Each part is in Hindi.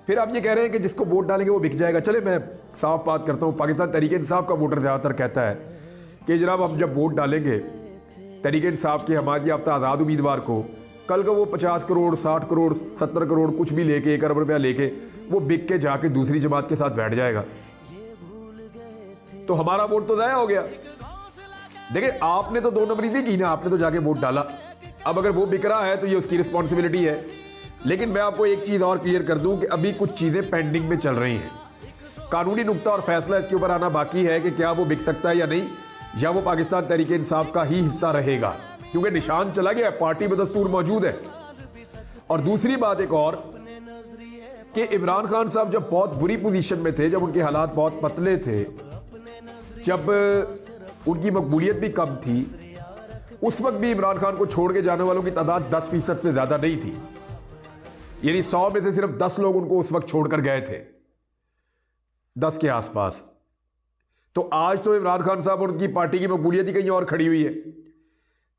फिर आप ये कह रहे हैं कि जिसको वोट डालेंगे वो बिक जाएगा। चले मैं साफ बात करता हूँ, पाकिस्तान तहरीक इंसाफ का वोटर ज़्यादातर कहता है कि जनाब हम जब वोट डालेंगे तहरीक इंसाफ के हमारी याफ्ता आज़ाद उम्मीदवार को, कल का वो 50 करोड़ 60 करोड़ 70 करोड़ कुछ भी लेके 1 अरब रुपया लेके वो बिक के जाके दूसरी जमात के साथ बैठ जाएगा, तो हमारा वोट तो ज़ाया हो गया। देखिए आपने तो 2 नंबरी नहीं की ना, आपने तो जाके वोट डाला। अब अगर वो बिक रहा है तो ये उसकी रिस्पॉन्सिबिलिटी है। लेकिन मैं आपको एक चीज़ और क्लियर कर दूं कि अभी कुछ चीज़ें पेंडिंग में चल रही हैं। कानूनी नुक्ता और फैसला इसके ऊपर आना बाकी है कि क्या वो बिक सकता है या नहीं, या वो पाकिस्तान तहरीक इंसाफ का ही हिस्सा रहेगा, क्योंकि निशान चला गया, पार्टी में दस्तूर मौजूद है। और दूसरी बात एक और कि इमरान खान साहब जब बहुत बुरी पोजीशन में थे, जब उनके हालात बहुत पतले थे, जब उनकी मकबूलियत भी कम थी, उस वक्त भी इमरान खान को छोड़ के जाने वालों की तादाद 10% से ज्यादा नहीं थी। यानी 100 में से सिर्फ 10 लोग उनको उस वक्त छोड़कर गए थे, 10 के आसपास। तो आज तो इमरान खान साहब और उनकी पार्टी की मकबूलियत ही कहीं और खड़ी हुई है।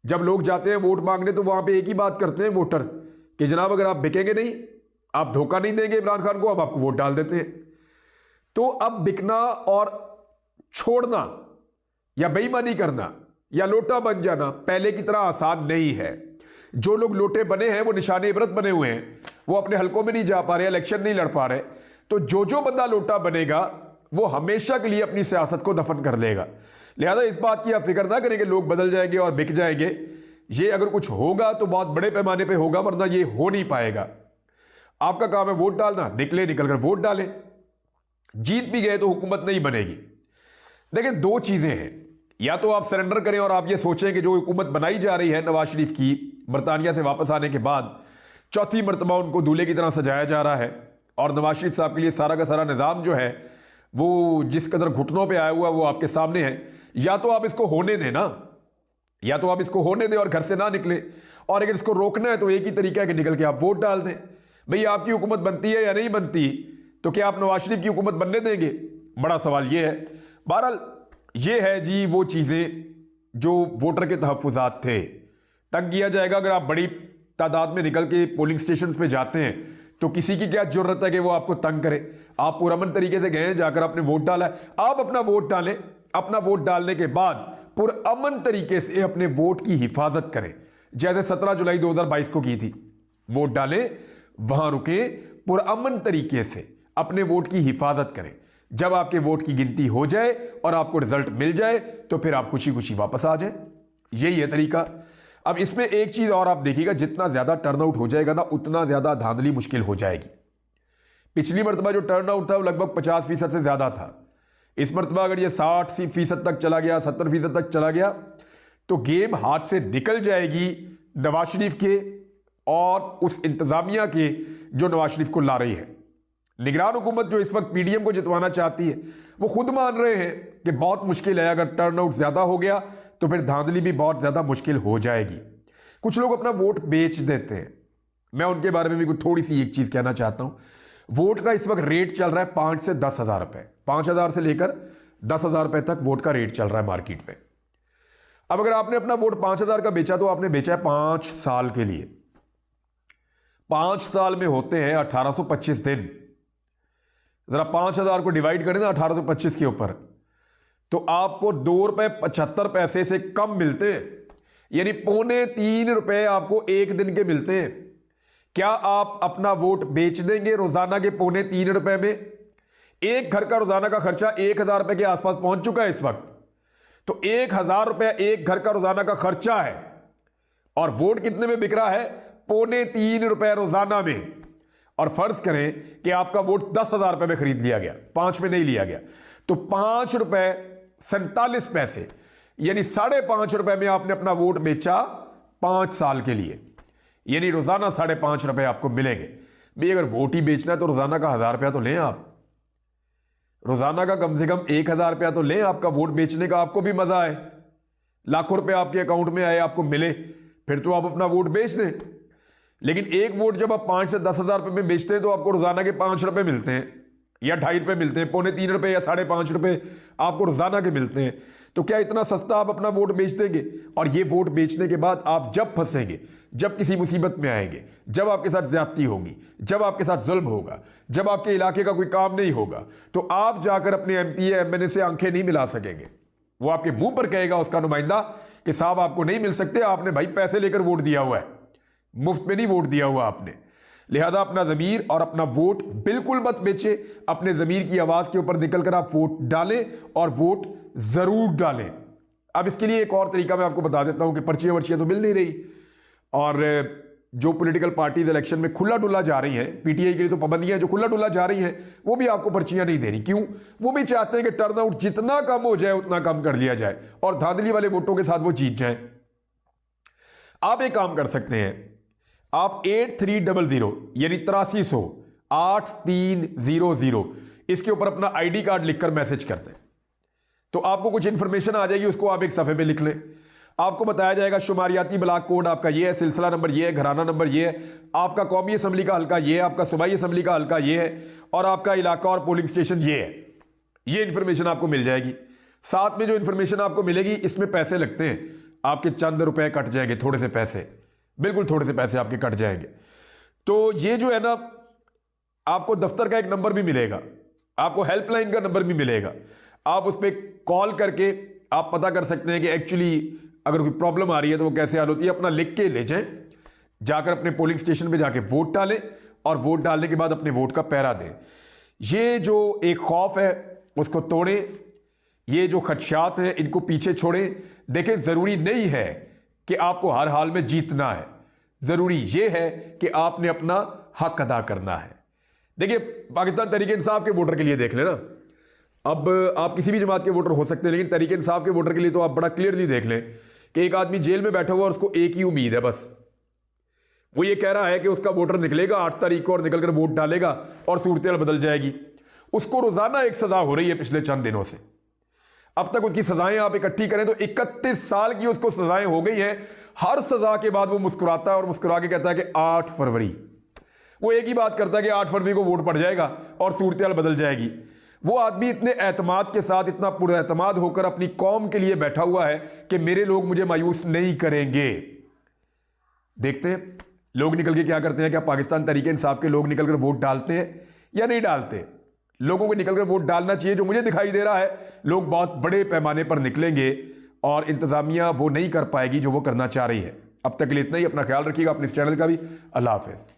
जब लोग जाते हैं वोट मांगने तो वहां पे एक ही बात करते हैं वोटर कि जनाब अगर आप बिकेंगे नहीं, आप धोखा नहीं देंगे इमरान खान को, अब आपको वोट डाल देते हैं। तो अब बिकना और छोड़ना या बेईमानी करना या लोटा बन जाना पहले की तरह आसान नहीं है। जो लोग लोटे बने हैं वो निशाने इबरत बने हुए हैं, वो अपने हलकों में नहीं जा पा रहे, इलेक्शन नहीं लड़ पा रहे। तो जो बंदा लोटा बनेगा वो हमेशा के लिए अपनी सियासत को दफन कर लेगा। लिहाजा इस बात की आप फिक्र ना करें कि लोग बदल जाएंगे और बिक जाएंगे। ये अगर कुछ होगा तो बहुत बड़े पैमाने पे होगा, वरना ये हो नहीं पाएगा। आपका काम है वोट डालना, निकल कर वोट डालें। जीत भी गए तो हुकूमत नहीं बनेगी। देखिए 2 चीजें हैं, या तो आप सरेंडर करें और आप ये सोचें कि जो हुकूमत बनाई जा रही है नवाज शरीफ की बरतानिया से वापस आने के बाद, चौथी मरतबा उनको दूल्हे की तरह सजाया जा रहा है और नवाज शरीफ साहब के लिए सारा का सारा निज़ाम जो है वो जिस कदर घुटनों पे आया हुआ वो आपके सामने है। या तो आप इसको होने दें ना, या तो आप इसको होने दें और घर से ना निकले, और अगर इसको रोकना है तो एक ही तरीका है कि निकल के आप वोट डाल दें। भाई आपकी हुकूमत बनती है या नहीं बनती, तो क्या आप नवाज शरीफ की हुकूमत बनने देंगे? बड़ा सवाल ये है। बहरहाल ये है जी वो चीज़ें जो वोटर के तहफ़्फ़ुज़ात थे। तंग किया जाएगा अगर आप बड़ी तादाद में निकल के पोलिंग स्टेशन पे जाते हैं, तो किसी की क्या जरूरत है कि वो आपको तंग करे। आप पुरअमन तरीके से गए हैं, जाकर आपने वोट डाला है, आप अपना वोट डालें। अपना वोट डालने के बाद पुरअमन तरीके से अपने वोट की हिफाजत करें, जैसे 17 जुलाई 2022 को की थी। वोट डालें, वहां रुके, पुरअमन तरीके से अपने वोट की हिफाजत करें। जब आपके वोट की गिनती हो जाए और आपको रिजल्ट मिल जाए तो फिर आप खुशी खुशी वापस आ जाए। यही है तरीका। अब इसमें एक चीज और आप देखिएगा, जितना ज्यादा टर्नआउट हो जाएगा ना, उतना ज्यादा धांधली मुश्किल हो जाएगी। पिछली मरतबा जो टर्नआउट था वो लगभग 50% से ज्यादा था। इस मरतबा अगर ये 60% तक चला गया, 70% तक चला गया, तो गेम हाथ से निकल जाएगी नवाज शरीफ के और उस इंतजामिया के जो नवाज शरीफ को ला रही है। निगरान हुकूमत जो इस वक्त पीडीएम को जितवाना चाहती है, वो खुद मान रहे हैं कि बहुत मुश्किल है। अगर टर्नआउट ज्यादा हो गया तो फिर धांधली भी बहुत ज्यादा मुश्किल हो जाएगी। कुछ लोग अपना वोट बेच देते हैं, मैं उनके बारे में भी कुछ थोड़ी सी एक चीज कहना चाहता हूं। वोट का इस वक्त रेट चल रहा है 5 से 10 हजार रुपए, 5,000 से लेकर 10,000 रुपए तक वोट का रेट चल रहा है मार्केट में। अब अगर आपने अपना वोट 5,000 का बेचा तो आपने बेचा है 5 साल के लिए। 5 साल में होते हैं 1825 दिन। जरा 5,000 को डिवाइड करें ना 1825 के ऊपर, तो आपको ₹2.75 से कम मिलते हैं, यानी ₹2.75 आपको एक दिन के मिलते हैं। क्या आप अपना वोट बेच देंगे रोजाना के ₹3.25 में? एक घर का रोजाना का खर्चा 1,000 रुपए के आसपास पहुंच चुका है इस वक्त। तो 1,000 रुपए एक घर का रोजाना का खर्चा है, और वोट कितने में बिक रहा है? ₹3.25 रोजाना में। और फर्ज करें कि आपका वोट 10,000 रुपए में खरीद लिया गया, 5 में नहीं लिया गया, तो ₹5.47, यानी ₹5.5 में आपने अपना वोट बेचा 5 साल के लिए, यानी रोजाना ₹5.5 आपको मिलेंगे। भाई अगर वोट ही बेचना है तो रोजाना का 1,000 रुपया तो लें आप, रोजाना का कम से कम 1,000 रुपया तो लें। आपका वोट बेचने का आपको भी मजा आए, लाखों रुपए आपके अकाउंट में आए, आपको मिले, फिर तो आप अपना वोट बेच दें। लेकिन एक वोट जब आप 5 से 10,000 रुपए में बेचते हैं तो आपको रोजाना के ₹5 मिलते हैं, या ₹2.5 मिलते हैं, ₹2.25 या ₹5.5 आपको रोजाना के मिलते हैं, तो क्या इतना सस्ता आप अपना वोट बेच देंगे? और ये वोट बेचने के बाद आप जब फंसेंगे, जब किसी मुसीबत में आएंगे, जब आपके साथ ज्यादती होगी, जब आपके साथ जुल्म होगा, जब आपके इलाके का कोई काम नहीं होगा, तो आप जाकर अपने MP या MNA से आंखें नहीं मिला सकेंगे। वो आपके मुंह पर कहेगा उसका नुमाइंदा कि साहब आपको नहीं मिल सकते, आपने भाई पैसे लेकर वोट दिया हुआ है, मुफ्त में नहीं वोट दिया हुआ आपने। लिहाजा अपना ज़मीर और अपना वोट बिल्कुल मत बेचे। अपने ज़मीर की आवाज़ के ऊपर निकलकर आप वोट डालें और वोट ज़रूर डालें। अब इसके लिए एक और तरीका मैं आपको बता देता हूं कि पर्चियां वर्चियां तो मिल नहीं रही, और जो पॉलिटिकल पार्टीज इलेक्शन में खुला डुला जा रही हैं, PTI के लिए तो पाबंदियां, जो खुला डुला जा रही हैं वो भी आपको पर्चियां नहीं दे रही। क्यों? वो भी चाहते हैं कि टर्नआउट जितना कम हो जाए उतना कम कर लिया जाए और धांधली वाले वोटों के साथ वो जीत जाए। आप एक काम कर सकते हैं, आप 8300 यानी 8300 8300 इसके ऊपर अपना ID कार्ड लिखकर मैसेज करते हैं, तो आपको कुछ इंफॉर्मेशन आ जाएगी, उसको आप एक सफ़े पे लिख लें। आपको बताया जाएगा शुमारियाती ब्लॉक कोड आपका ये है, सिलसिला नंबर ये है, घराना नंबर ये है, आपका कौमी असम्बली का हल्का ये है, आपका सूबाई असम्बली का हल्का ये है, और आपका इलाका और पोलिंग स्टेशन ये है। ये इंफॉर्मेशन आपको मिल जाएगी। साथ में जो इंफॉर्मेशन आपको मिलेगी, इसमें पैसे लगते हैं, आपके चंद रुपए कट जाएंगे, थोड़े से पैसे, बिल्कुल थोड़े से पैसे आपके कट जाएंगे। तो ये जो है ना, आपको दफ्तर का एक नंबर भी मिलेगा, आपको हेल्पलाइन का नंबर भी मिलेगा। आप उस पर कॉल करके आप पता कर सकते हैं कि एक्चुअली अगर कोई प्रॉब्लम आ रही है तो वो कैसे हल होती है। अपना लिख के ले जाएं, जाकर अपने पोलिंग स्टेशन पे जाके वोट डालें, और वोट डालने के बाद अपने वोट का पहरा दें। ये जो एक खौफ है उसको तोड़ें, ये जो खदशात हैं इनको पीछे छोड़ें। देखें, ज़रूरी नहीं है कि आपको हर हाल में जीतना है, ज़रूरी ये है कि आपने अपना हक अदा करना है। देखिए, पाकिस्तान तहरीक इंसाफ के वोटर के लिए देख लेना, अब आप किसी भी जमात के वोटर हो सकते हैं, लेकिन तहरीक इंसाफ के वोटर के लिए तो आप बड़ा क्लियरली देख लें कि एक आदमी जेल में बैठा हुआ और उसको एक ही उम्मीद है, बस वो ये कह रहा है कि उसका वोटर निकलेगा 8 तारीख को और निकलकर वोट डालेगा और सूरत बदल जाएगी। उसको रोजाना एक सजा हो रही है पिछले चंद दिनों से। अब तक उसकी सजाएं आप इकट्ठी करें तो 31 साल की उसको सजाएं हो गई हैं। हर सजा के बाद वो मुस्कुराता है और मुस्कुरा के कहता है कि 8 फरवरी, वो एक ही बात करता है कि 8 फरवरी को वोट पड़ जाएगा और सूरत बदल जाएगी। वो आदमी इतने एतमाद के साथ, इतना पुरएतमाद होकर अपनी कौम के लिए बैठा हुआ है कि मेरे लोग मुझे मायूस नहीं करेंगे। देखते हैं लोग निकल के क्या करते हैं। क्या पाकिस्तान तहरीक इंसाफ के लोग निकलकर वोट डालते हैं या नहीं डालते? लोगों को निकलकर वोट डालना चाहिए। जो मुझे दिखाई दे रहा है, लोग बहुत बड़े पैमाने पर निकलेंगे और इंतजामिया वो नहीं कर पाएगी जो वो करना चाह रही है। अब तक के लिए इतना ही। अपना ख्याल रखिएगा, अपने इस चैनल का भी। अल्लाह हाफिज़।